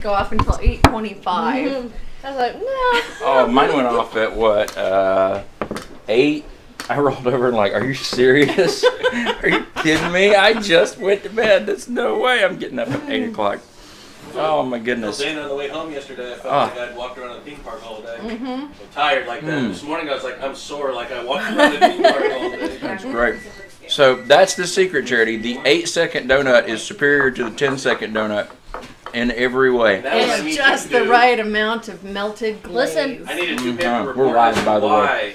go off until 8:25. Mm-hmm. I was like, no. Oh, mine went off at what? 8. I rolled over and like, are you serious? Are you kidding me? I just went to bed. There's no way I'm getting up at 8 o'clock. Oh my goodness. Dana, on the way home yesterday, I felt like I'd walked around the theme park all day. I'm tired like that. This morning I was like, I'm sore, like I walked around the theme park all day. That's great. So that's the secret, Charity. The 8-second donut is superior to the 10-second donut in every way. It's just the right amount of melted glaze. Listen. I need a 2-paper report. We're live, by the way. Why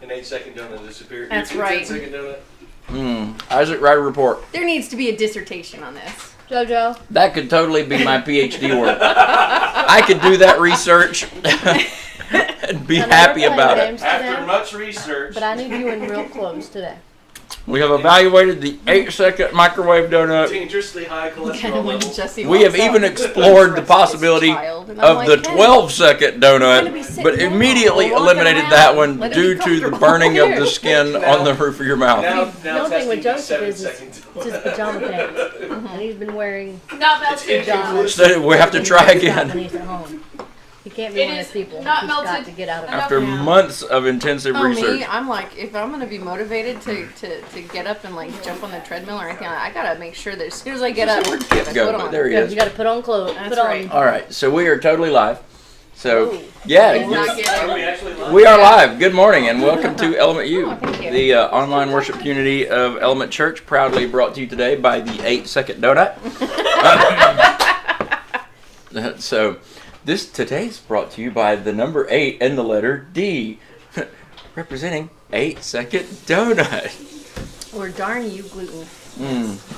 an 8-second donut is superior to a That's right. 10-second donut? Isaac, write a report. There needs to be a dissertation on this. JoJo. That could totally be my PhD work. I could do that research and be happy about it. After much research. But I need you in real close today. We have evaluated the 8-second microwave donut. Dangerously high Kind of cholesterol when level. Jesse We have walks even out explored the with his possibility child, and I'm of the like, Ken, 12-second gonna be donut, sitting but down, immediately walking eliminated around, that one let it due be to the comfortable. burning of the skin on the roof of your mouth. Now The only thing with testing Joseph is 7-second it's his pajama pants. And he's been wearing Not It's melted. pajamas. So we have to try when again. he's at home. He can't be It one of is those people. not He's got melted. to get out of it. After Yeah. months of intensive Oh, research. me, I'm like, if I'm going to be motivated to get up and like jump on the treadmill or anything, I got to make sure that as soon as I get up, I'm going to Go, put on. there he Yeah, is. you got to put on clothes. That's put on. right. All right, so we are totally live. So, Ooh. yeah, He's not Are we getting actually live? we are live. Good morning and welcome to ElementYou, Oh, thank you. the online worship community of Element Church, proudly brought to you today by the 8-second donut. So, today's brought to you by the number 8 and the letter D, representing 8-second donut. Or darn you, gluten.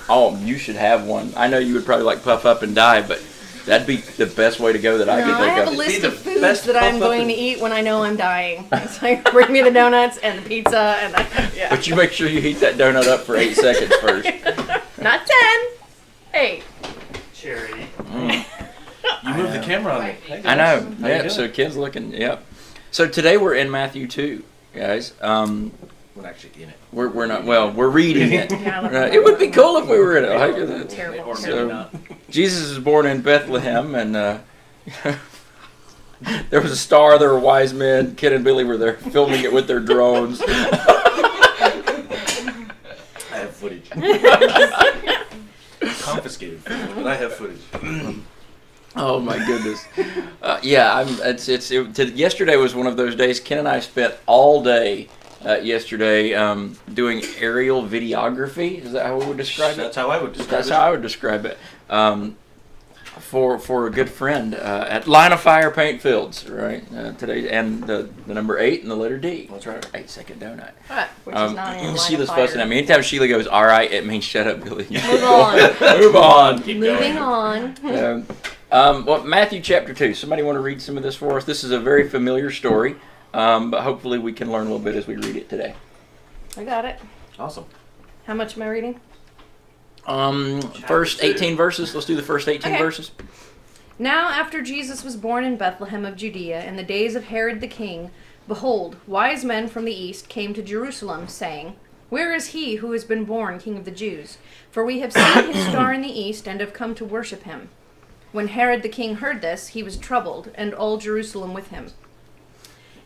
Oh, you should have one. I know you would probably like puff up and die, but that'd be the best way to go that I No, could I think have a of. list the of foods best that I'm puff up going and- to eat when I know I'm dying. It's like, bring me the donuts and the pizza and yeah. But you make sure you heat that donut up for 8 seconds first. Not 10. 8. Charity. You moved the camera on me. Hey, I know. guys. How you Yeah, doing? so Ken's looking. Yep. So today we're in Matthew 2, guys. We're actually in it. We're not. Well, we're reading it. Yeah, It would be cool if we were in it. Like, terrible. Or maybe So- not. Jesus is born in Bethlehem, and there was a star. There were wise men. Ken and Billy were there filming it with their drones. I have footage. Confiscated footage, but I have footage. Oh my goodness! Yeah, yesterday was one of those days. Ken and I spent all day yesterday doing aerial videography. Is that how we would describe it? That's how I would describe That's it. how I would describe it. For a good friend at Line of Fire Paint Fields, right? Today, and the number 8 and the letter D. That's right. 8-second donut. Which is not in line Sheila's of fire. fussing at me. Anytime Sheila goes, "All right," it means shut up, Billy. Move on. Move on. Keep Moving going. on. Well, Matthew chapter 2. Somebody want to read some of this for us? This is a very familiar story, but hopefully we can learn a little bit as we read it today. I got it. Awesome. How much am I reading? First 18 verses. Let's do the first 18 Okay. verses. Now after Jesus was born in Bethlehem of Judea in the days of Herod the king, behold, wise men from the east came to Jerusalem, saying, Where is he who has been born King of the Jews? For we have seen his star in the east and have come to worship him. When Herod the king heard this, he was troubled, and all Jerusalem with him.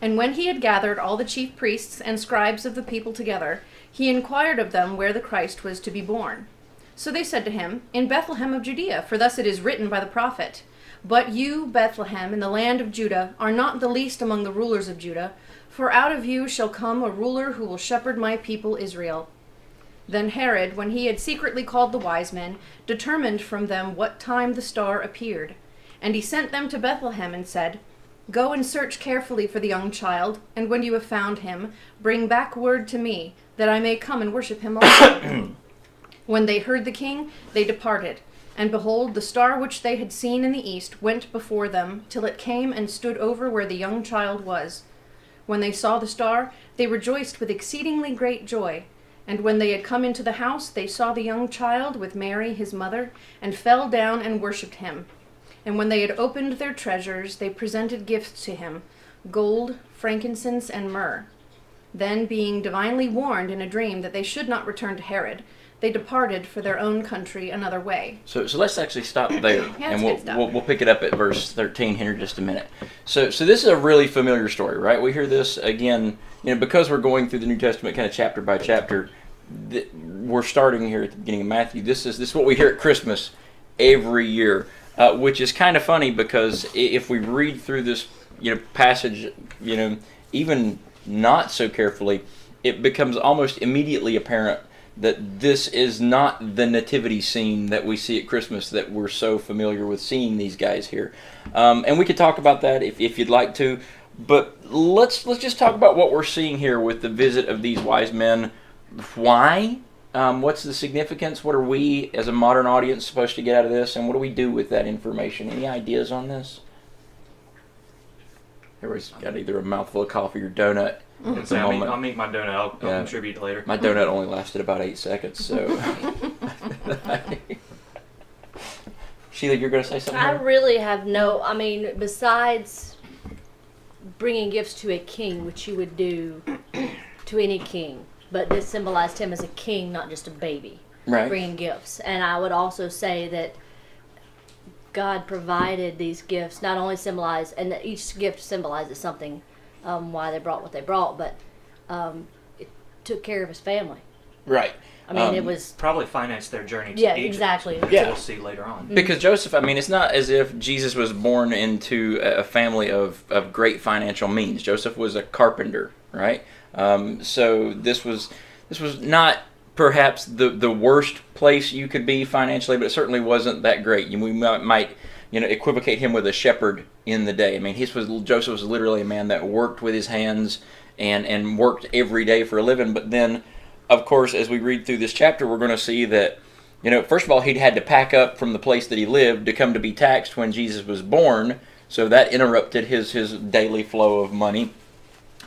And when he had gathered all the chief priests and scribes of the people together, he inquired of them where the Christ was to be born. So they said to him, In Bethlehem of Judea, for thus it is written by the prophet, But you, Bethlehem, in the land of Judah, are not the least among the rulers of Judah, for out of you shall come a ruler who will shepherd my people Israel. Then Herod, when he had secretly called the wise men, determined from them what time the star appeared. And he sent them to Bethlehem and said, Go and search carefully for the young child, and when you have found him, bring back word to me, that I may come and worship him also. When they heard the king, they departed. And behold, the star which they had seen in the east went before them, till it came and stood over where the young child was. When they saw the star, they rejoiced with exceedingly great joy. And when they had come into the house, they saw the young child with Mary his mother, and fell down and worshipped him. And when they had opened their treasures, they presented gifts to him, gold, frankincense, and myrrh. Then, being divinely warned in a dream that they should not return to Herod, they departed for their own country another way. So let's actually stop there, Yeah, and it's good stuff. we'll pick it up at verse 13 here in just a minute. So this is a really familiar story, right? We hear this again, because we're going through the New Testament kind of chapter by chapter. We're starting here at the beginning of Matthew. This is what we hear at Christmas every year, which is kind of funny because if we read through this passage, even not so carefully, it becomes almost immediately apparent that this is not the nativity scene that we see at Christmas that we're so familiar with seeing these guys here. And we could talk about that if you'd like to, but let's just talk about what we're seeing here with the visit of these wise men. Why? What's the significance? What are we as a modern audience supposed to get out of this, and what do we do with that information? Any ideas on this? Everybody's got either a mouthful of coffee or donut. At the moment. I'll make my donut. I'll contribute later. My donut only lasted about 8 seconds, so. Sheila, you're going to say something? I really have besides bringing gifts to a king, which you would do to any king, but this symbolized him as a king, not just a baby, right. Bringing gifts. And I would also say that God provided these gifts, not only symbolize, and that each gift symbolizes something, why they brought what they brought, but it took care of his family. Right. I mean, it was probably financed their journey to Egypt. Exactly. Which we'll see later on. Because Joseph, it's not as if Jesus was born into a family of great financial means. Joseph was a carpenter, right? So this was not perhaps the worst place you could be financially, but it certainly wasn't that great. We might equivocate him with a shepherd in the day. Joseph was literally a man that worked with his hands and worked every day for a living. But then, of course, as we read through this chapter, we're going to see that, first of all, he'd had to pack up from the place that he lived to come to be taxed when Jesus was born. So that interrupted his daily flow of money.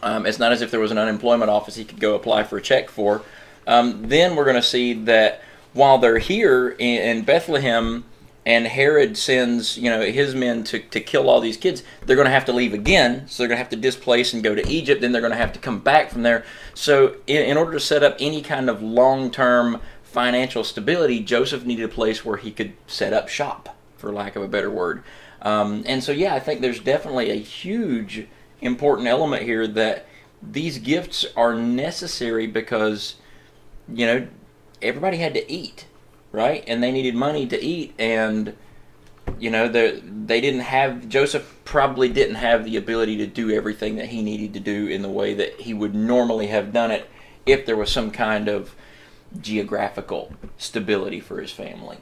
It's not as if there was an unemployment office he could go apply for a check for. Then we're going to see that while they're here in Bethlehem, and Herod sends his men to kill all these kids, they're going to have to leave again. So they're going to have to displace and go to Egypt. Then they're going to have to come back from there. So in order to set up any kind of long-term financial stability, Joseph needed a place where he could set up shop, for lack of a better word. And so, I think there's definitely a huge important element here that these gifts are necessary because, everybody had to eat. Right, and they needed money to eat, and Joseph probably didn't have the ability to do everything that he needed to do in the way that he would normally have done it if there was some kind of geographical stability for his family.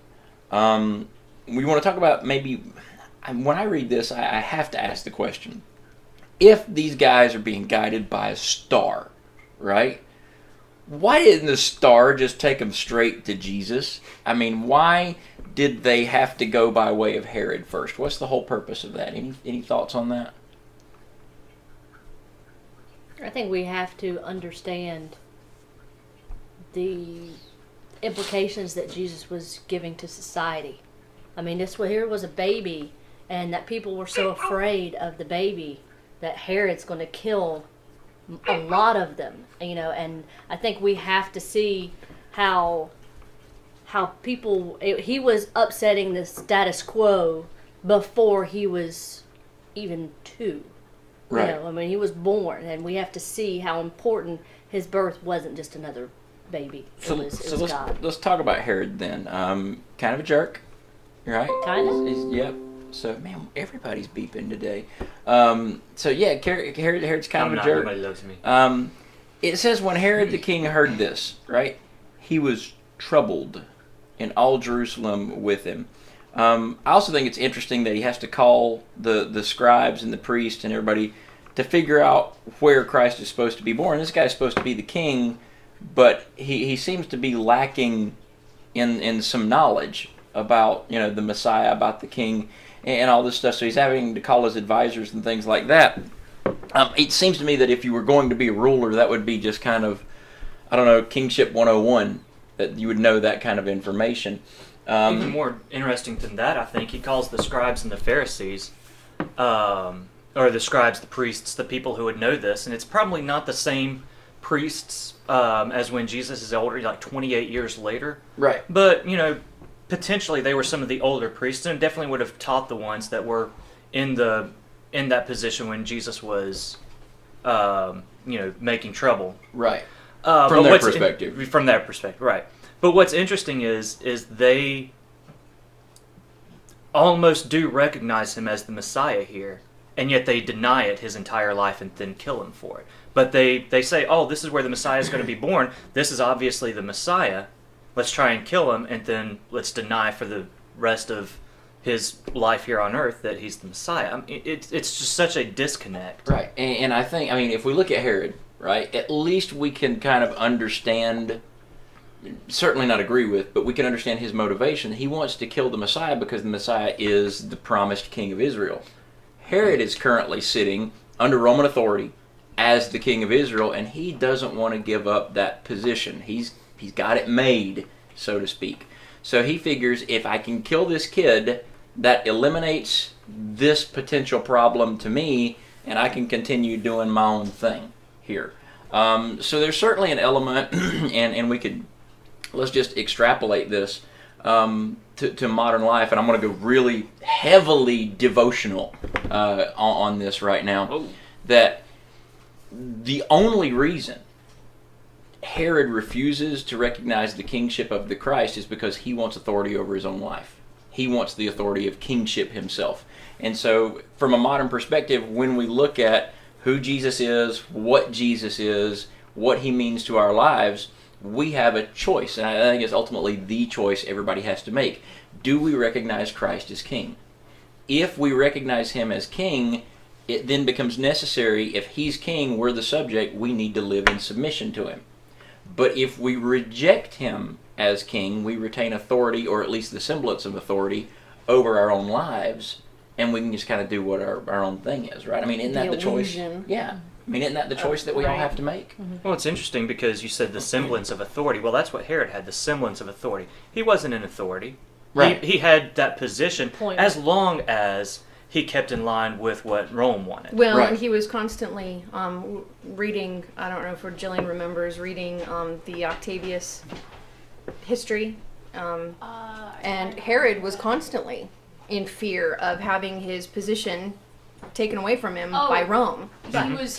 We want to talk about maybe, when I read this, I have to ask the question, if these guys are being guided by a star, right? Why didn't the star just take them straight to Jesus? Why did they have to go by way of Herod first? What's the whole purpose of that? Any thoughts on that? I think we have to understand the implications that Jesus was giving to society. Here was a baby, and that people were so afraid of the baby that Herod's going to kill a lot of them, and I think we have to see how people, he was upsetting the status quo before he was even 2. Right. He was born, and we have to see how important his birth wasn't just another baby. It was God. Let's talk about Herod then. Kind of a jerk, right? Kind of. Yep. So, man, everybody's beeping today. Herod's kind of a jerk. Nobody loves me. It says when Herod the king heard this, right, he was troubled, and all Jerusalem with him. I also think it's interesting that he has to call the scribes and the priests and everybody to figure out where Christ is supposed to be born. This guy's supposed to be the king, but he seems to be lacking in some knowledge about the Messiah, about the king, and all this stuff. So he's having to call his advisors and things like that. It seems to me that if you were going to be a ruler, that would be just kind of, Kingship 101, that you would know that kind of information. Even more interesting than that, I think, he calls the scribes and the Pharisees, or the scribes, the priests, the people who would know this, and it's probably not the same priests as when Jesus is older, like 28 years later. Right. But, potentially they were some of the older priests, and definitely would have taught the ones that were in that position when Jesus was, making trouble. Right. But From their what's perspective. From their perspective, right. But what's interesting is they almost do recognize him as the Messiah here, and yet they deny it his entire life and then kill him for it. But they say, oh, this is where the Messiah is going to be born. This is obviously the Messiah. Let's try and kill him, and then let's deny for the rest of his life here on earth that he's the Messiah. I mean, it's just such a disconnect. Right. And I think, if we look at Herod, right, at least we can kind of understand, certainly not agree with, but we can understand his motivation. He wants to kill the Messiah because the Messiah is the promised king of Israel. Herod is currently sitting under Roman authority as the king of Israel, and he doesn't want to give up that position. He's got it made, so to speak. So he figures, if I can kill this kid, that eliminates this potential problem to me, and I can continue doing my own thing here. So there's certainly an element, and we could, let's just extrapolate this to modern life, and I'm going to go really heavily devotional on this right now. Oh. That the only reason Herod refuses to recognize the kingship of the Christ is because he wants authority over his own life. He wants the authority of kingship himself. And so, from a modern perspective, when we look at who Jesus is, what he means to our lives, we have a choice. And I think it's ultimately the choice everybody has to make. Do we recognize Christ as king? If we recognize him as king, it then becomes necessary, if he's king, we're the subject, we need to live in submission to him. But if we reject him as king, we retain authority, or at least the semblance of authority, over our own lives, and we can just kind of do what our own thing is, right? Isn't that the choice? Yeah. Isn't that the choice that we all have to make? Mm-hmm. Well, it's interesting because you said the semblance of authority. Well, that's what Herod had, the semblance of authority. He wasn't in authority. Right. He had that position Point. as long as he kept in line with what Rome wanted. Well, Right. and he was constantly reading, I don't know if Jillian remembers, reading the Octavius history. And Herod was constantly in fear of having his position taken away from him by Rome.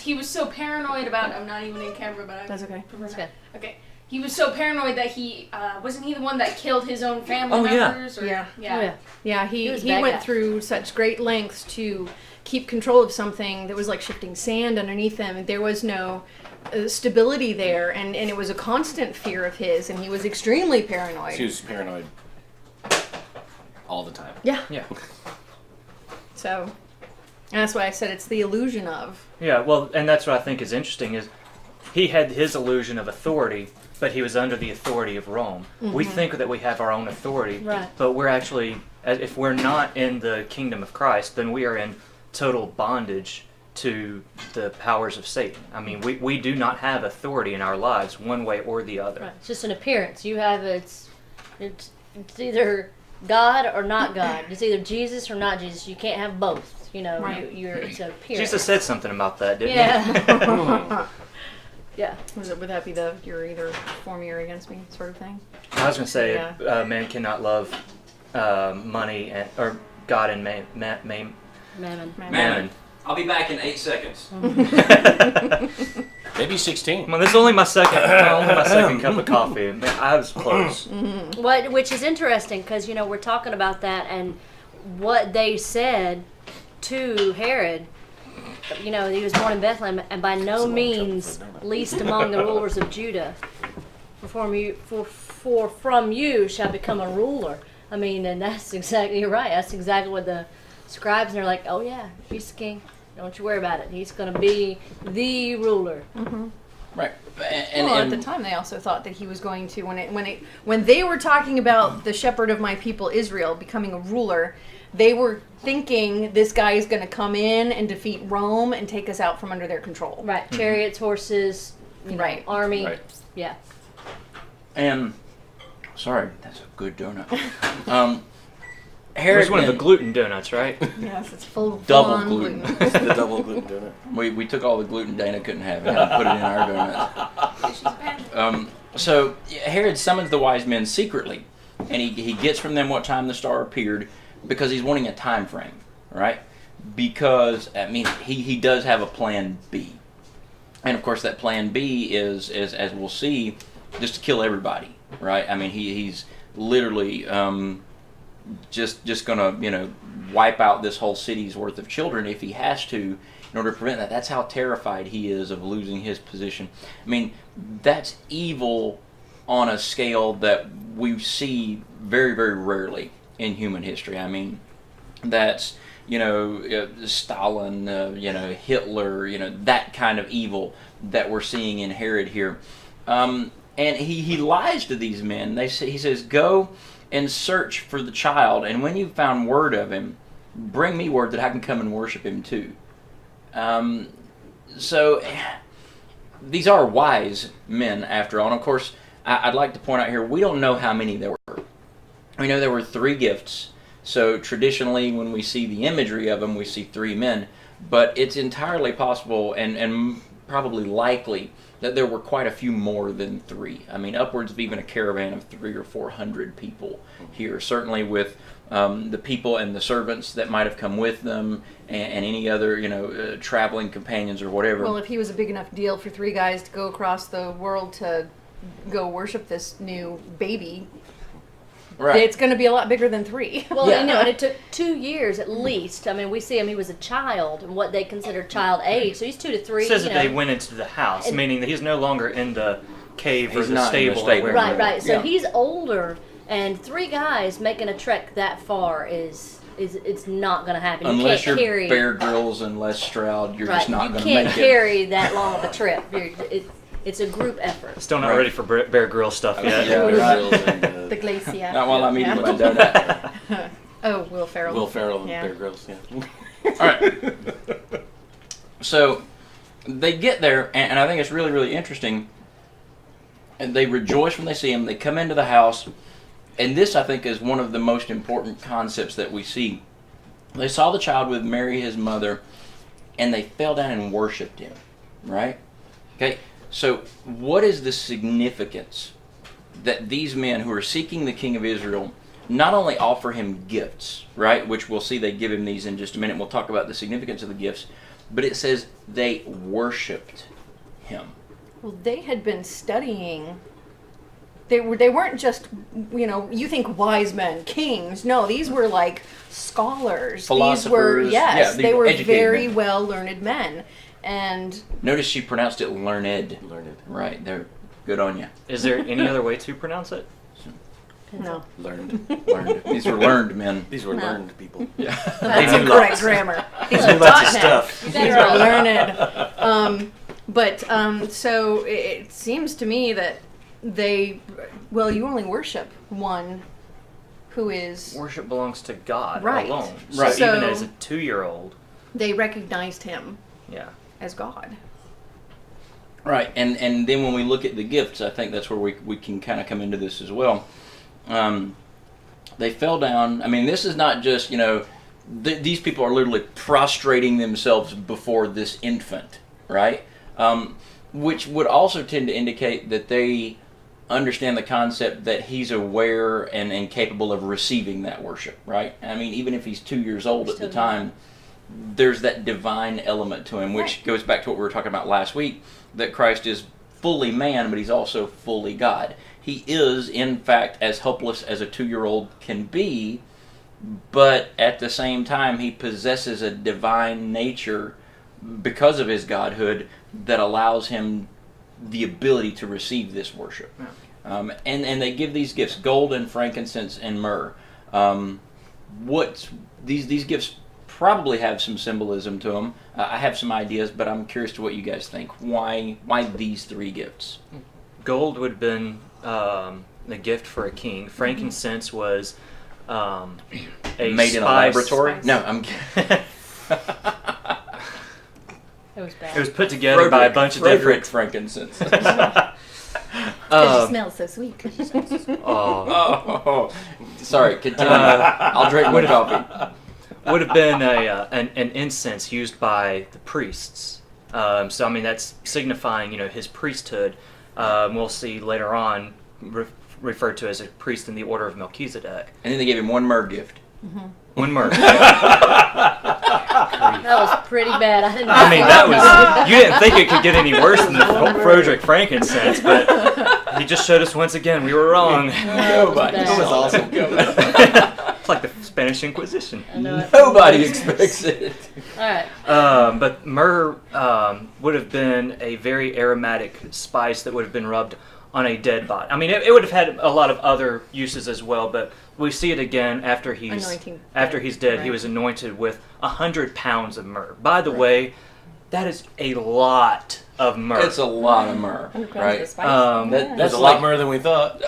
He was so paranoid about. I'm not even in camera, but That's okay. That's good. Okay. He was so paranoid that he wasn't he the one that killed his own family yeah. members? Or, Yeah. Oh, yeah. Yeah, He he was a bad went guy. through such great lengths to keep control of something that was like shifting sand underneath him. There was no stability there, and it was a constant fear of his, and he was extremely paranoid. She was paranoid all the time. Yeah. Yeah. So, and that's why I said it's the illusion of. Yeah, well, and that's what I think is interesting is he had his illusion of authority, but he was under the authority of Rome. We think that we have our own authority, Right. but we're actually, if we're not in the kingdom of Christ, then we are in total bondage to the powers of Satan. We do not have authority in our lives one way or the other. Right. It's just an appearance. You have it's either God or not God. It's either Jesus or not Jesus. You can't have both. Right. It's an appearance. Jesus said something about that, didn't he? Yeah. Yeah. Would that be the you're either for me or against me sort of thing? I was going to say, Yeah. man cannot love money or God and Mammon. mammon. I'll be back in 8 seconds. Maybe 16. Well, this is only my second cup of coffee. Man, I was close. Which is interesting because we're talking about that and what they said to Herod. He was born in Bethlehem, and by no means least among the rulers of Judah. For from you shall become a ruler. And that's exactly right. That's exactly what the scribes, and they're like, oh yeah, he's the king. Don't you worry about it. He's going to be the ruler. Right. At the time, they also thought that he was going to when they were talking about the shepherd of my people Israel becoming a ruler, they were thinking this guy is going to come in and defeat Rome and take us out from under their control. Right. Chariots, horses, Right. army. Right. Yeah. And, sorry, that's a good donut. Here's one of the gluten donuts, right? Yes, it's full Double on gluten. It's the double gluten donut. We took all the gluten Dana couldn't have and put it in our donuts. So Herod summons the wise men secretly, and he gets from them what time the star appeared, because he's wanting a time frame, right? Because I mean he does have a plan B, and of course that plan B is as we'll see, just to kill everybody, right? I mean he's literally just gonna wipe out this whole city's worth of children if he has to in order to prevent that. That's how terrified he is of losing his position. I mean, that's evil on a scale that we see very, very rarely in human history. I mean, that's Stalin, Hitler, that kind of evil that we're seeing in Herod here. And he lies to these men. He says, "Go and search for the child, and when you've found word of him, bring me word that I can come and worship him too." So these are wise men, after all. And of course, I'd like to point out here, we don't know how many there were. We know there were 3 gifts. So traditionally, when we see the imagery of them, we see 3 men. But it's entirely possible and probably likely that there were quite a few more than 3. I mean, upwards of even a caravan of 300 or 400 people here. Certainly with the people and the servants that might have come with them, and any other traveling companions or whatever. Well, if he was a big enough deal for 3 guys to go across the world to go worship this new baby, Right. it's going to be a lot bigger than 3. Well, Yeah. and it took 2 years at least. I mean, we see him; he was a child, and what they consider child age. So he's 2 to 3. It says that they went into the house, And- meaning that he's no longer in the cave or He's the not in the stable. stable. or Right, wherever. right. So Yeah. he's older, and 3 guys making a trek that far is it's not going to happen. Unless you you're can't carry Bear Grylls and Les Stroud, you're right. just not You going to can't make it. carry that long of a trip. It's a group effort. Still not Right. ready for Bear Grylls stuff yet. Yeah, Bear right. Grylls and, The glacier. Not while I'm eating Yeah. my donut. Oh, Will Ferrell. Will Ferrell and Yeah. Bear Grylls, yeah. All right. So they get there, and I think it's really, really interesting. And they rejoice when they see him. They come into the house, and this, I think, is one of the most important concepts that we see. They saw the child with Mary, his mother, and they fell down and worshipped him. Right? Okay. So what is the significance that these men who are seeking the King of Israel not only offer him gifts, right, which we'll see they give him these in just a minute, we'll talk about the significance of the gifts, but it says they worshipped him. Well, they had been studying. They weren't just, you think wise men, kings. No, these were like scholars. Philosophers. These were, yes, Yeah, they were educated very men. well learned men. And Notice she pronounced it learned. Learned. Right, they're good on you. Is there any other way to pronounce it? no, Learned. Learned. These were learned men. These were No. learned people. Yeah. that's knew incorrect lots. grammar. These Knew were lots of taught men. stuff. These were learned. So it seems to me that you only worship one who is, Worship belongs to God Right. alone. So Right. even So- as a 2-year-old, they recognized him yeah. as God. Right, and then when we look at the gifts, I think that's where we can kind of come into this as well. They fell down. I mean, this is not just, these people are literally prostrating themselves before this infant, right? Which would also tend to indicate that they understand the concept that he's aware and capable of receiving that worship, right? I mean, even if he's 2 years old at the Still time, there's that divine element to him, which Right. goes back to what we were talking about last week, that Christ is fully man, but he's also fully God. He is, in fact, as helpless as a 2-year-old can be, but at the same time, he possesses a divine nature because of his godhood that allows him the ability to receive this worship. And they give these gifts, gold and frankincense and myrrh. These gifts probably have some symbolism to them. I have some ideas, but I'm curious to what you guys think. Why these 3 gifts? Gold would have been a gift for a king. Frankincense was a Made in a spice. laboratory? Spice. No, I'm kidding. It was bad. It was put together by a bunch of different. frankincense. Because she smells so sweet. Oh, Oh, sorry. Continue. I'll drink my coffee. would have been an incense used by the priests. So I mean that's signifying his priesthood. We'll see later on referred to as a priest in the order of Melchizedek. And then they gave him one myrrh gift. One myrrh. That was pretty bad. I didn't. I mean, that was. You didn't think it could get any worse than the Frederick frankincense, but he just showed us once again we were wrong. Nobody. That was awesome. It's like the Spanish Inquisition. I know it. Nobody expects it. All right. But myrrh would have been a very aromatic spice that would have been rubbed on a dead body. I mean, it would have had a lot of other uses as well, but we see it again after he's dead. Right. He was anointed with 100 pounds of myrrh. By the way, that is a lot of myrrh. It's a lot of myrrh, right? That's a lot more than we thought.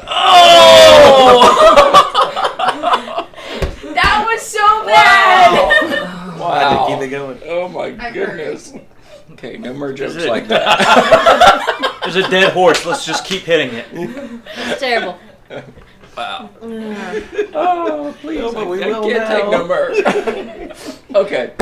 That was so bad. Wow. I had to keep it going. Oh my I goodness. Okay, no more jokes it? like that. There's a dead horse. Let's just keep hitting it. It's terrible. Wow. Oh, please. No, but we I will can't take now. no myrrh. Okay.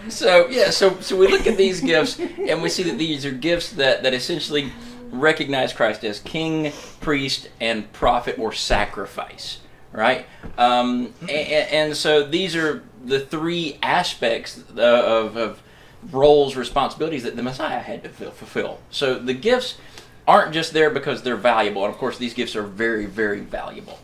So, yeah, so we look at these gifts and we see that these are gifts that essentially recognize Christ as king, priest, and prophet or sacrifice, right? And so these are the three aspects of roles, responsibilities that the Messiah had to fulfill. So the gifts aren't just there because they're valuable, and of course these gifts are very, very valuable.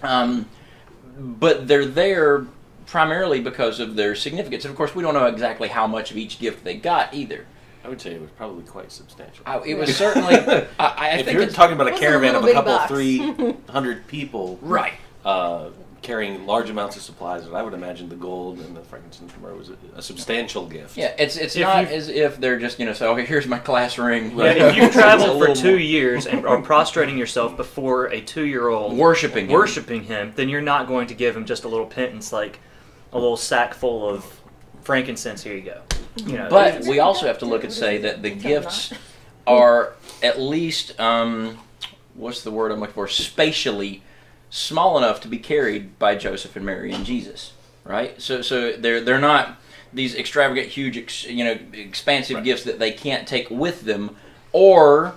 But they're there primarily because of their significance. And of course we don't know exactly how much of each gift they got either. I would say it was probably quite substantial. It was certainly, I If think you're it's talking about a Wasn't a caravan of little a bitty couple, box. 300 people, right. carrying large amounts of supplies, and I would imagine the gold and the frankincense and myrrh was a substantial gift. Yeah, it's If not you- as if they're just, say, okay, here's my class ring. Yeah, if you've It's a traveled for little 2 more years and are prostrating yourself before a 2-year-old worshiping him. then you're not going to give him just a little pittance like a little sack full of frankincense. Here you go. But we also have to look and say that the gifts are at least, what's the word I'm looking for, spatially small enough to be carried by Joseph and Mary and Jesus, right? So they're not these extravagant, huge, expansive Right. gifts that they can't take with them, or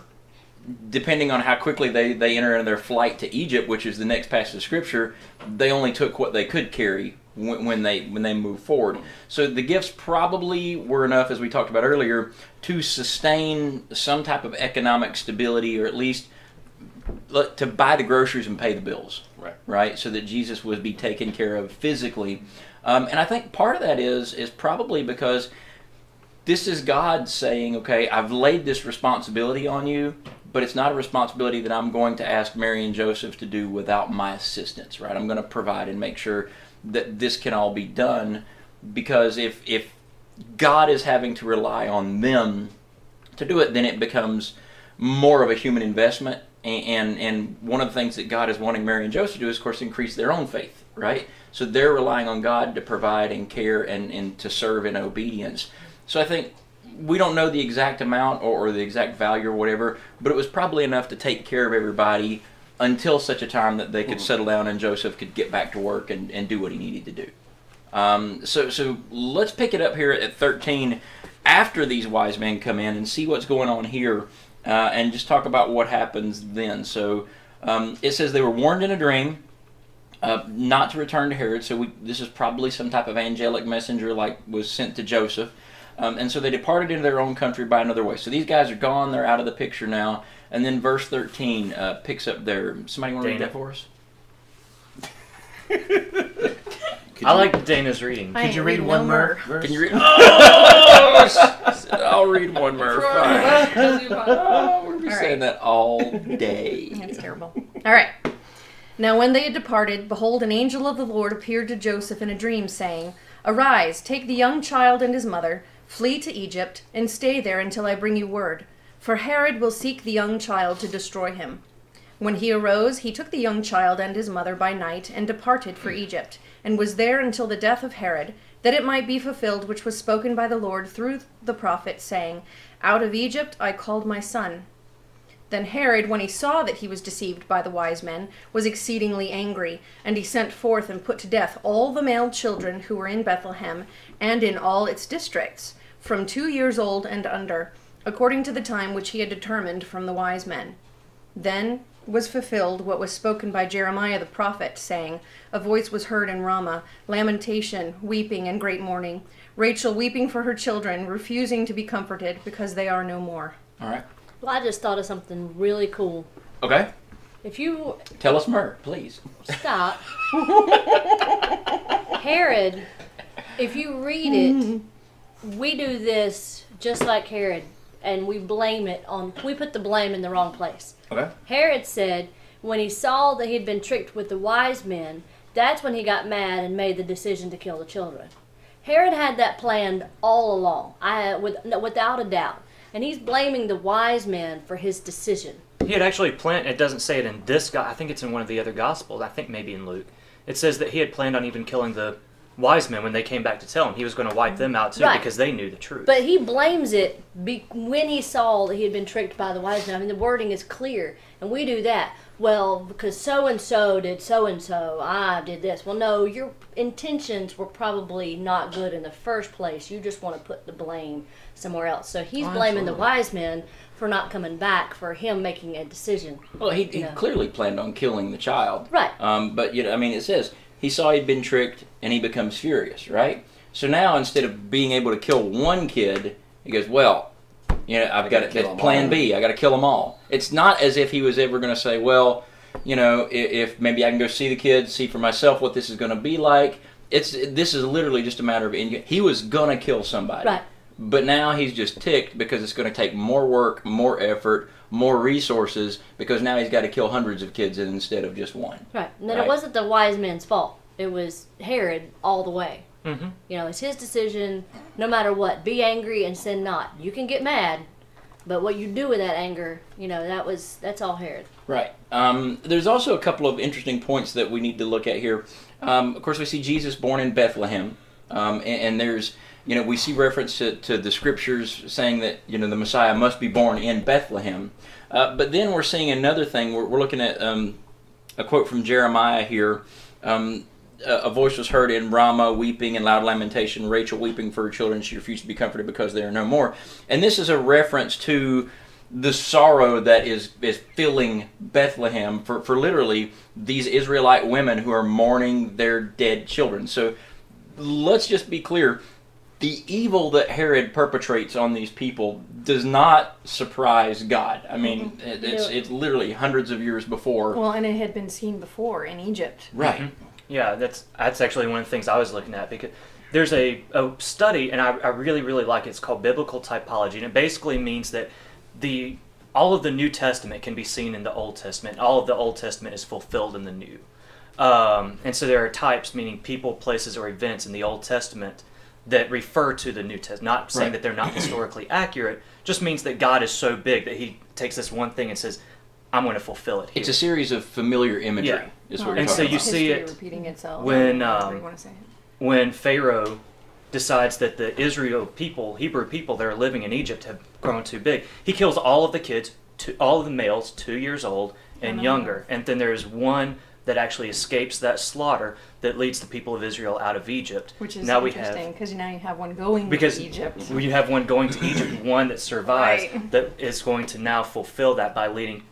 depending on how quickly they enter in their flight to Egypt, which is the next passage of Scripture, they only took what they could carry when they move forward. So the gifts probably were enough, as we talked about earlier, to sustain some type of economic stability, or at least to buy the groceries and pay the bills. Right? So that Jesus would be taken care of physically. And I think part of that is probably because this is God saying, okay, I've laid this responsibility on you, but it's not a responsibility that I'm going to ask Mary and Joseph to do without my assistance, right? I'm going to provide and make sure that this can all be done, because if God is having to rely on them to do it, then it becomes more of a human investment. And one of the things that God is wanting Mary and Joseph to do is, of course, increase their own faith, right? So they're relying on God to provide and care and to serve in obedience. So I think we don't know the exact amount or the exact value or whatever, but it was probably enough to take care of everybody until such a time that they could settle down and Joseph could get back to work and do what he needed to do. So let's pick it up here at 13 after these wise men come in and see what's going on here. And just talk about what happens then. So it says they were warned in a dream not to return to Herod. So this is probably some type of angelic messenger like was sent to Joseph. And so they departed into their own country by another way. So these guys are gone. They're out of the picture now. And then verse 13 picks up there. Somebody want to read Dana. that for us? I like Dana's reading. I Could you ain't read reading one no more more. verse? Can you read? Oh, I'll read one more. Fine. Oh, we'll be All saying right. that all day. That's terrible. All right. Now when they had departed, behold, an angel of the Lord appeared to Joseph in a dream, saying, Arise, take the young child and his mother, flee to Egypt, and stay there until I bring you word. For Herod will seek the young child to destroy him. When he arose, he took the young child and his mother by night, and departed for Egypt, and was there until the death of Herod, that it might be fulfilled which was spoken by the Lord through the prophet, saying, Out of Egypt I called my son. Then Herod, when he saw that he was deceived by the wise men, was exceedingly angry, and he sent forth and put to death all the male children who were in Bethlehem and in all its districts, from 2 years old and under, according to the time which he had determined from the wise men. Then was fulfilled what was spoken by Jeremiah the prophet, saying, A voice was heard in Ramah, lamentation, weeping, and great mourning, Rachel weeping for her children, refusing to be comforted, because they are no more. All right. Well, I just thought of something really cool. Okay. If you Tell us more, please. stop, Herod, if you read it, we do this just like Herod, and we put the blame in the wrong place. Okay. Herod said when he saw that he had been tricked with the wise men, that's when he got mad and made the decision to kill the children. Herod had that planned all along, without a doubt. And he's blaming the wise men for his decision. He had actually planned, it doesn't say it in this guy, I think it's in one of the other Gospels, I think maybe in Luke. It says that he had planned on even killing the wise men when they came back to tell him. He was going to wipe them out too, Right. because they knew the truth. But he blames it when he saw that he had been tricked by the wise men. I mean, the wording is clear, and we do that. Well, because so-and-so did so-and-so, I did this. Well, no, your intentions were probably not good in the first place. You just want to put the blame somewhere else. So he's blaming the wise men for not coming back, for him making a decision. Well, he clearly planned on killing the child. Right. But, it says he saw he'd been tricked and he becomes furious, right? So now instead of being able to kill one kid, he goes, well, I've got plan B. I got to kill them all. It's not as if he was ever going to say, well, if maybe I can go see the kids, see for myself what this is going to be like. This is literally just a matter of he was going to kill somebody. Right. But now he's just ticked because it's going to take more work, more effort, more resources, because now he's got to kill hundreds of kids instead of just one. Right. And then it wasn't the wise men's fault. It was Herod all the way. Mm-hmm. It's his decision, no matter what. Be angry and sin not. You can get mad, but what you do with that anger, that's all Herod. Right. There's also a couple of interesting points that we need to look at here. Of course, we see Jesus born in Bethlehem, and there's, we see reference to the scriptures saying that, the Messiah must be born in Bethlehem. But then we're seeing another thing. We're looking at a quote from Jeremiah here. A voice was heard in Ramah, weeping and loud lamentation, Rachel weeping for her children. She refused to be comforted because they are no more. And this is a reference to the sorrow that is filling Bethlehem for literally these Israelite women who are mourning their dead children. So let's just be clear. The evil that Herod perpetrates on these people does not surprise God. I mean, it's literally hundreds of years before. Well, and it had been seen before in Egypt. Right. Mm-hmm. Yeah, that's actually one of the things I was looking at, because there's a study, and I really, really like it. It's called biblical typology, and it basically means that all of the New Testament can be seen in the Old Testament. All of the Old Testament is fulfilled in the New. And so there are types, meaning people, places, or events in the Old Testament that refer to the New Testament. Not saying that they're not historically accurate, just means that God is so big that he takes this one thing and says, I'm going to fulfill it here. It's a series of familiar imagery. Yeah. Is what And you're so talking you about. see it repeating itself. When Pharaoh decides that the Hebrew people that are living in Egypt have grown too big, he kills all of the kids, all of the males 2 years old and younger. And then there's one that actually escapes that slaughter that leads the people of Israel out of Egypt. Which is now interesting, because now you have one going to Egypt. You have one going to Egypt, one that survives, that is going to now fulfill that by leading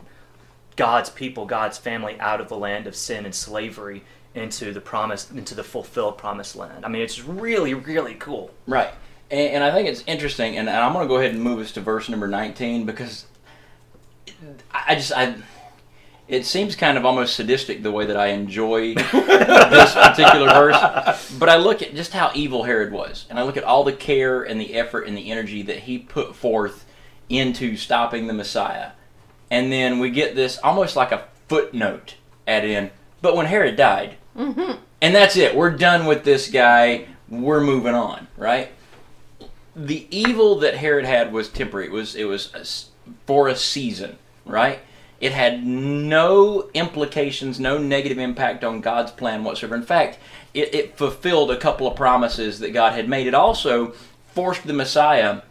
God's people, God's family out of the land of sin and slavery into the fulfilled promised land. I mean, it's really, really cool. Right. And I think it's interesting, and I'm going to go ahead and move us to verse number 19, because it seems kind of almost sadistic the way that I enjoy this particular verse. But I look at just how evil Herod was, and I look at all the care and the effort and the energy that he put forth into stopping the Messiah. And then we get this almost like a footnote added in. But when Herod died, and that's it. We're done with this guy. We're moving on, right? The evil that Herod had was temporary. It was for a season, right? It had no implications, no negative impact on God's plan whatsoever. In fact, it fulfilled a couple of promises that God had made. It also forced the Messiah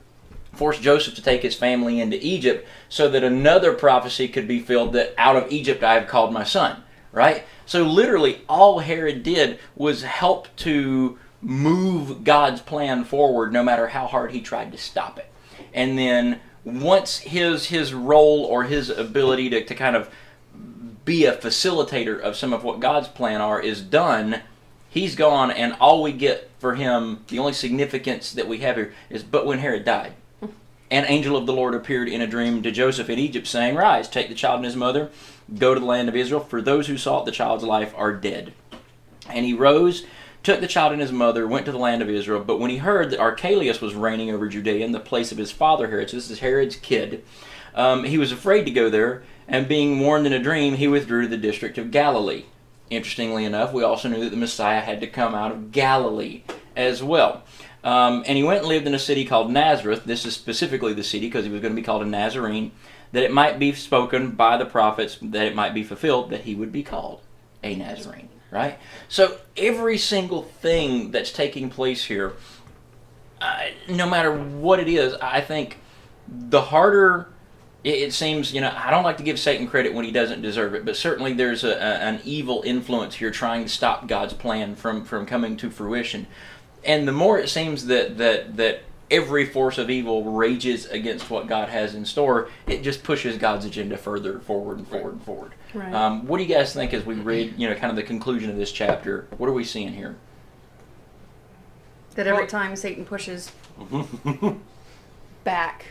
forced Joseph to take his family into Egypt so that another prophecy could be filled, that out of Egypt I have called my son, right? So literally all Herod did was help to move God's plan forward, no matter how hard he tried to stop it. And then once his role or his ability to kind of be a facilitator of some of what God's plan is done, he's gone, and all we get for him, the only significance that we have here is, but when Herod died, an angel of the Lord appeared in a dream to Joseph in Egypt, saying, "Rise, take the child and his mother, go to the land of Israel, for those who sought the child's life are dead." And he rose, took the child and his mother, went to the land of Israel. But when he heard that Archelaus was reigning over Judea in the place of his father Herod, so this is Herod's kid, he was afraid to go there, and being warned in a dream, he withdrew to the district of Galilee. Interestingly enough, we also knew that the Messiah had to come out of Galilee as well. And he went and lived in a city called Nazareth. This is specifically the city because he was going to be called a Nazarene, that it might be spoken by the prophets, that it might be fulfilled, that he would be called a Nazarene, right? So every single thing that's taking place here, no matter what it is, I think the harder it seems, I don't like to give Satan credit when he doesn't deserve it, but certainly there's an evil influence here trying to stop God's plan from coming to fruition. And the more it seems that every force of evil rages against what God has in store, it just pushes God's agenda further forward and forward and forward. Right. What do you guys think as we read, kind of the conclusion of this chapter? What are we seeing here? That every time Satan pushes back,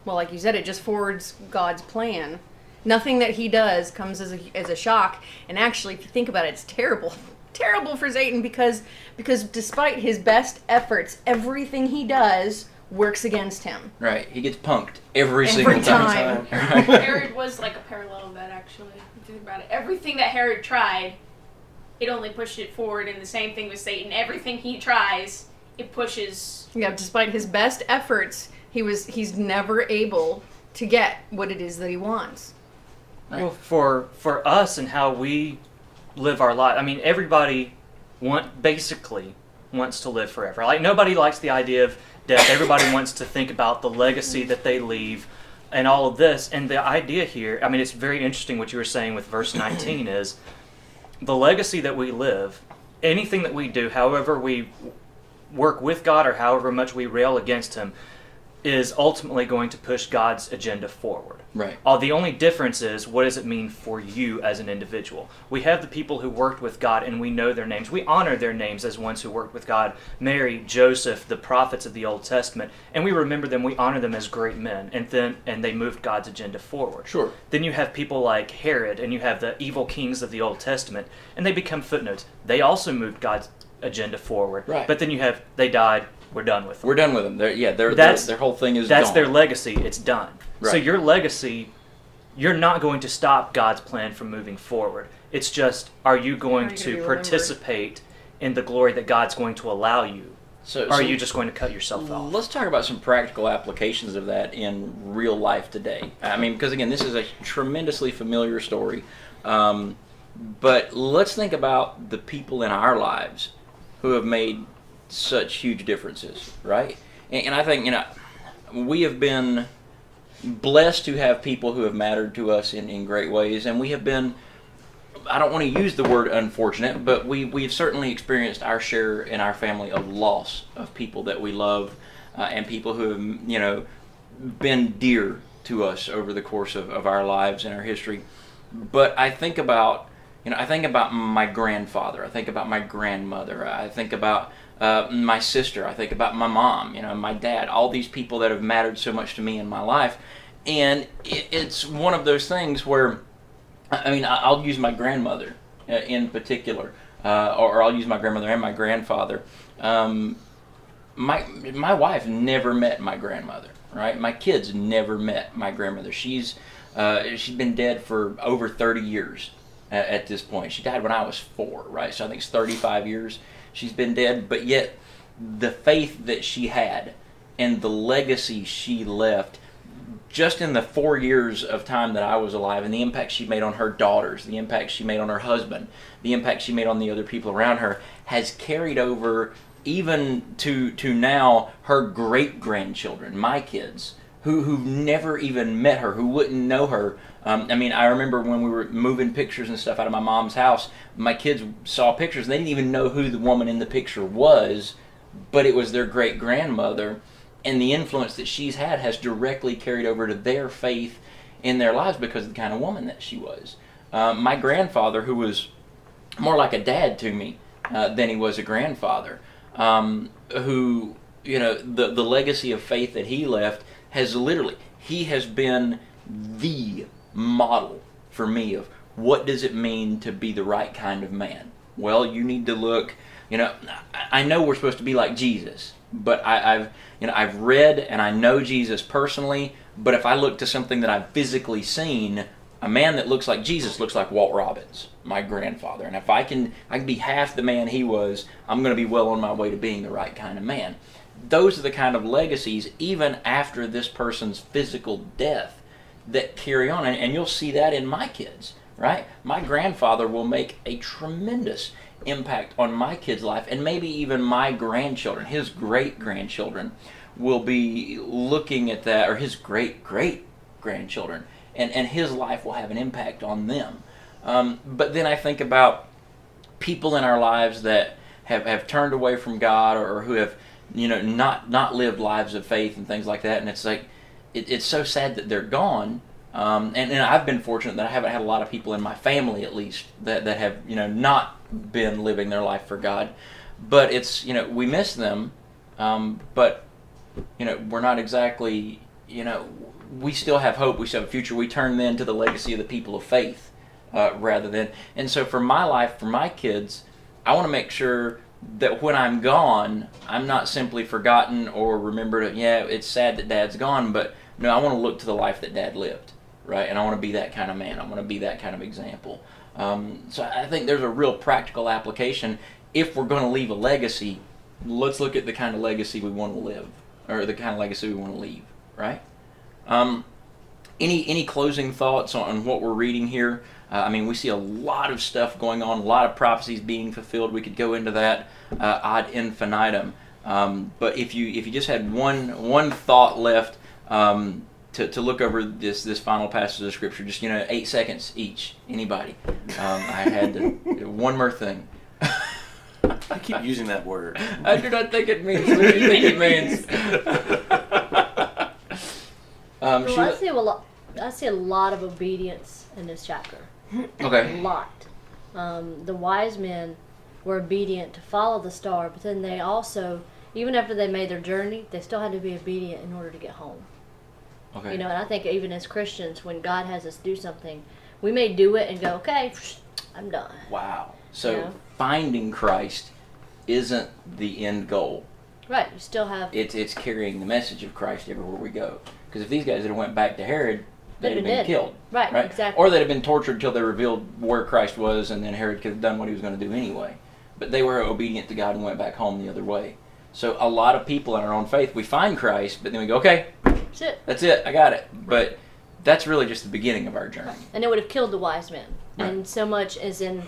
like you said, it just forwards God's plan. Nothing that he does comes as a shock. And actually, if you think about it, it's terrible. Terrible for Satan because despite his best efforts, everything he does works against him. Right. He gets punked every single time. Herod was like a parallel of that, actually. If you think about it. Everything that Herod tried, it only pushed it forward, and the same thing with Satan. Everything he tries, it pushes. Yeah, despite his best efforts, he's never able to get what it is that he wants. Right. Well, for us and how we live our life, I mean, everybody basically wants to live forever. Like, nobody likes the idea of death. Everybody wants to think about the legacy that they leave and all of this. And the idea here, I mean, it's very interesting what you were saying with verse 19 is the legacy that we live, anything that we do, however we work with God or however much we rail against him, is ultimately going to push God's agenda forward. Right. The only difference is, what does it mean for you as an individual? We have the people who worked with God, and we know their names. We honor their names as ones who worked with God. Mary, Joseph, the prophets of the Old Testament, and we remember them, we honor them as great men, and they moved God's agenda forward. Sure. Then you have people like Herod, and you have the evil kings of the Old Testament, and they become footnotes. They also moved God's agenda forward. Right. But then you have, they died, we're done with them. We're done with them. Their whole thing is That's gone. their legacy. It's done. Right. So your legacy, you're not going to stop God's plan from moving forward. It's just, are you going to participate in the glory that God's going to allow you? Or are you just going to cut yourself off? Let's talk about some practical applications of that in real life today. I mean, because again, this is a tremendously familiar story. But let's think about the people in our lives who have made such huge differences, right? And I think, we have been blessed to have people who have mattered to us in great ways, and we have been, I don't want to use the word unfortunate, but we've certainly experienced our share in our family of loss of people that we love, and people who have, been dear to us over the course of our lives and our history. But I think about, my grandfather, I think about my grandmother, I think about my sister, I think about my mom, my dad, all these people that have mattered so much to me in my life. And it's one of those things where, I'll use my grandmother in particular, or I'll use my grandmother and my grandfather. My wife never met my grandmother, right? My kids never met my grandmother. She's been dead for over 30 years at this point. She died when I was 4, right? So I think it's 35 years she's been dead, but yet the faith that she had and the legacy she left just in the 4 years of time that I was alive, and the impact she made on her daughters, the impact she made on her husband, the impact she made on the other people around her, has carried over even to now her great grandchildren, my kids, who've never even met her, who wouldn't know her. I mean, I remember when we were moving pictures and stuff out of my mom's house, my kids saw pictures and they didn't even know who the woman in the picture was, but it was their great grandmother, and the influence that she's had has directly carried over to their faith in their lives because of the kind of woman that she was. My grandfather, who was more like a dad to me than he was a grandfather, who, you know, the legacy of faith that he left has literally, he has been the model for me of what does it mean to be the right kind of man. Well, you need to look, you know, I know we're supposed to be like Jesus, but I've read and I know Jesus personally, but if I look to something that I've physically seen, a man that looks like Jesus looks like Walt Robbins, my grandfather. And if I can be half the man he was, I'm going to be well on my way to being the right kind of man. Those are the kind of legacies, even after this person's physical death, that carry on. And you'll see that in my kids, right? My grandfather will make a tremendous impact on my kids' life, and maybe even my grandchildren, his great-grandchildren, will be looking at that, or his great-great-grandchildren, and his life will have an impact on them. But then I think about people in our lives that have turned away from God, or who have, you know, not lived lives of faith and things like that, and it's like, it's so sad that they're gone. And I've been fortunate that I haven't had a lot of people in my family, at least, that have, you know, not been living their life for God. But it's, you know, we miss them, but, you know, we're not exactly, you know, we still have hope, we still have a future. We turn then to the legacy of the people of faith rather than, and so for my life, for my kids, I want to make sure that when I'm gone, I'm not simply forgotten or remembered, yeah, it's sad that Dad's gone, but no, I want to look to the life that Dad lived, right? And I want to be that kind of man. I want to be that kind of example. So I think there's a real practical application. If we're going to leave a legacy, let's look at the kind of legacy we want to live, or the kind of legacy we want to leave, right? Any closing thoughts on what we're reading here? I mean, we see a lot of stuff going on, a lot of prophecies being fulfilled. We could go into that ad infinitum. But if you just had one thought left to look over this final passage of Scripture, just, you know, 8 seconds each. Anybody? I had to, one more thing. I keep using that word. I do not think it means what you think it means. Well, I see a lot of obedience in this chapter. Okay. A lot. The wise men were obedient to follow the star, but then they also, even after they made their journey, they still had to be obedient in order to get home. Okay. You know, and I think even as Christians, when God has us do something, we may do it and go, okay, I'm done. Wow. So You know? finding Christ isn't the end goal. Right. You still have... It's carrying the message of Christ everywhere we go. Because if these guys had went back to Herod, they'd have been killed. Right, exactly. Or they'd have been tortured until they revealed where Christ was, and then Herod could have done what he was going to do anyway. But they were obedient to God and went back home the other way. So a lot of people in our own faith, we find Christ, but then we go, okay, that's it, I got it. But that's really just the beginning of our journey. And it would have killed the wise men. Right. And so much as in,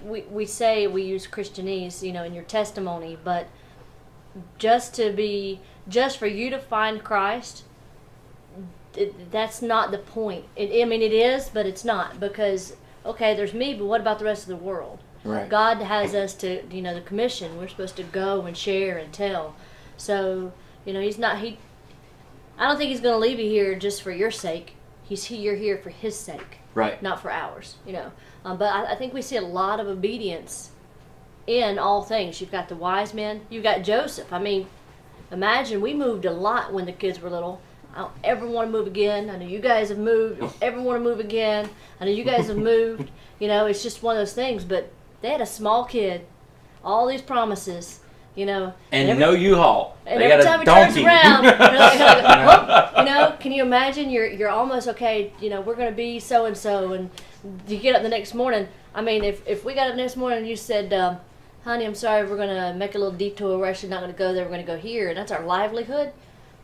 we say we use Christianese, you know, in your testimony, but just for you to find Christ, that's not the point. I mean, it is, but it's not, because, okay, there's me, but what about the rest of the world? Right. God has us to, you know, the commission. We're supposed to go and share and tell. So, you know, I don't think he's going to leave you here just for your sake. You're here for his sake. Right. Not for ours, you know. But I think we see a lot of obedience in all things. You've got the wise men. You've got Joseph. I mean, imagine, we moved a lot when the kids were little. I don't ever want to move again. I know you guys have moved. I don't ever want to move again. I know you guys have moved. You know, it's just one of those things. But they had a small kid, all these promises, you know. And no U-Haul. And they every got time a he turns donkey. around, whoop, you know, can you imagine? You're almost, okay, you know, we're going to be so-and-so. And you get up the next morning. I mean, if we got up the next morning and you said, honey, I'm sorry, we're going to make a little detour. We're actually not going to go there. We're going to go here. And that's our livelihood.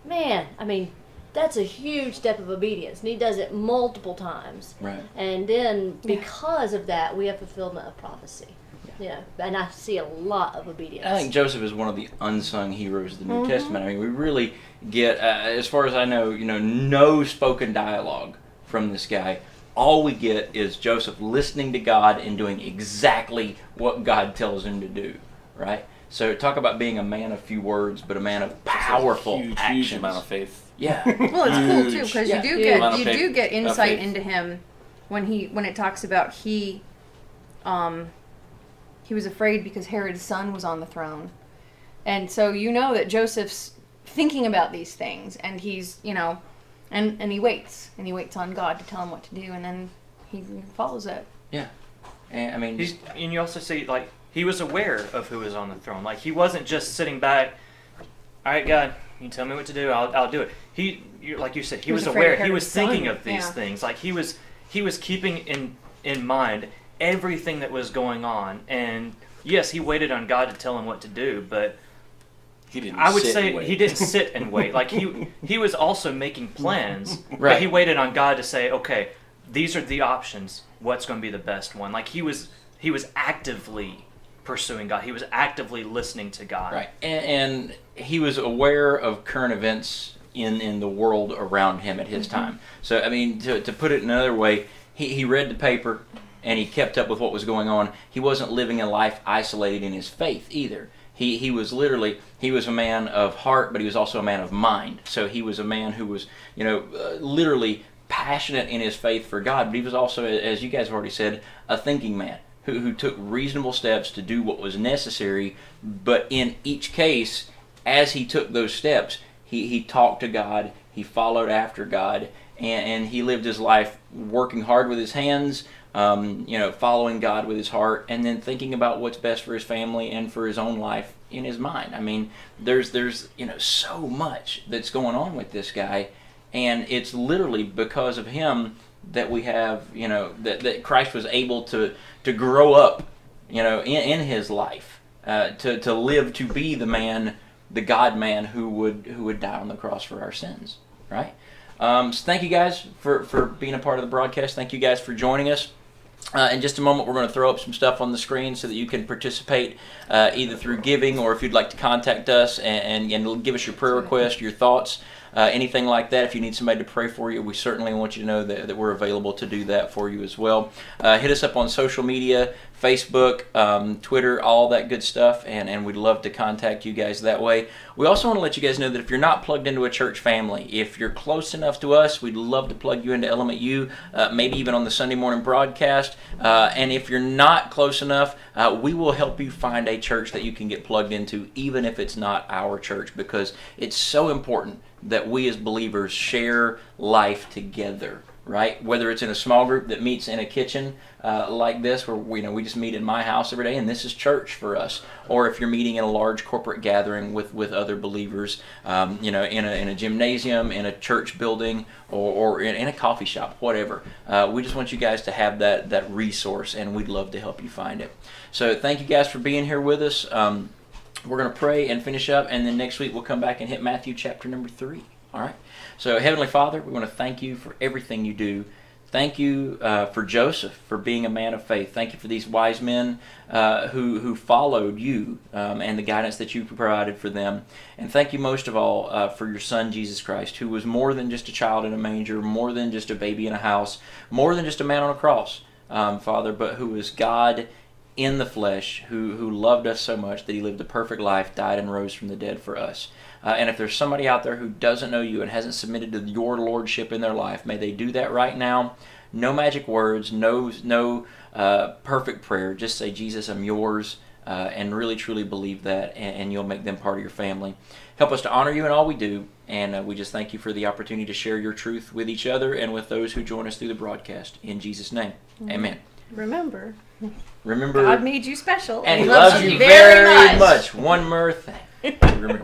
Man, I mean, that's a huge step of obedience. And he does it multiple times. Right. And then because of that, we have fulfillment of prophecy. Yeah. Yeah, and I see a lot of obedience. I think Joseph is one of the unsung heroes of the New Testament. I mean, we really get, as far as I know, no spoken dialogue from this guy. All we get is Joseph listening to God and doing exactly what God tells him to do, right? So talk about being a man of few words, but a man of powerful actions. Huge amount of faith. Yeah. Well, it's cool too because Yeah. you do get insight into him when it talks about he was afraid because Herod's son was on the throne, and so that Joseph's thinking about these things, and he's and he waits on God to tell him what to do, and then he follows it. Yeah, and I mean, and you also see like he was aware of who was on the throne. Like he wasn't just sitting back. All right, God, you tell me what to do. I'll do it. Like you said, he was afraid of aware. He was Herod's thinking son. of these Yeah. things. Like he was keeping in mind everything that was going on. And yes, he waited on God to tell him what to do, but He didn't. I would sit say and wait. he didn't sit and wait. Like he was also making plans, Right. but he waited on God to say, okay, these are the options. What's going to be the best one? Like he was actively pursuing God. He was actively listening to God. right, and he was aware of current events in the world around him at his time. So I mean, to put it another way, he read the paper and he kept up with what was going on. He wasn't living a life isolated in his faith either. He was a man of heart, but he was also a man of mind. So he was a man who was, literally passionate in his faith for God, but he was also, as you guys have already said, a thinking man who took reasonable steps to do what was necessary. But in each case, as he took those steps, he talked to God, he followed after God, and he lived his life working hard with his hands, following God with his heart, and then thinking about what's best for his family and for his own life in his mind. I mean, there's so much that's going on with this guy, and it's literally because of him that we have, that Christ was able to grow up, in his life, to live to be the God man who would die on the cross for our sins, right? So thank you guys for being a part of the broadcast. Thank you guys for joining us. In just a moment, we're going to throw up some stuff on the screen so that you can participate either through giving, or if you'd like to contact us and give us your prayer request, your thoughts, anything like that. If you need somebody to pray for you, we certainly want you to know that we're available to do that for you as well. Hit us up on social media, Facebook, Twitter, all that good stuff, and we'd love to contact you guys that way. We also want to let you guys know that if you're not plugged into a church family, if you're close enough to us, we'd love to plug you into ElementYou, maybe even on the Sunday morning broadcast. And if you're not close enough, we will help you find a church that you can get plugged into, even if it's not our church, because it's so important that we as believers share life together, right? Whether it's in a small group that meets in a kitchen like this, where we just meet in my house every day, and this is church for us, or if you're meeting in a large corporate gathering with other believers, in a gymnasium, in a church building, or in a coffee shop, whatever. We just want you guys to have that resource, and we'd love to help you find it. So thank you guys for being here with us. We're going to pray and finish up, and then next week we'll come back and hit Matthew chapter number 3. All right? So, Heavenly Father, we want to thank you for everything you do. Thank you for Joseph, for being a man of faith. Thank you for these wise men who followed you and the guidance that you provided for them. And thank you most of all for your Son, Jesus Christ, who was more than just a child in a manger, more than just a baby in a house, more than just a man on a cross, Father, but who was God in the flesh, who loved us so much that he lived a perfect life, died and rose from the dead for us. And if there's somebody out there who doesn't know you and hasn't submitted to your lordship in their life, may they do that right now. No magic words, no perfect prayer. Just say, Jesus, I'm yours, and really truly believe that, and you'll make them part of your family. Help us to honor you in all we do, and we just thank you for the opportunity to share your truth with each other and with those who join us through the broadcast. In Jesus' name, amen. Remember, Remember, God made you special, and he loves you very much. One more thing. Remember.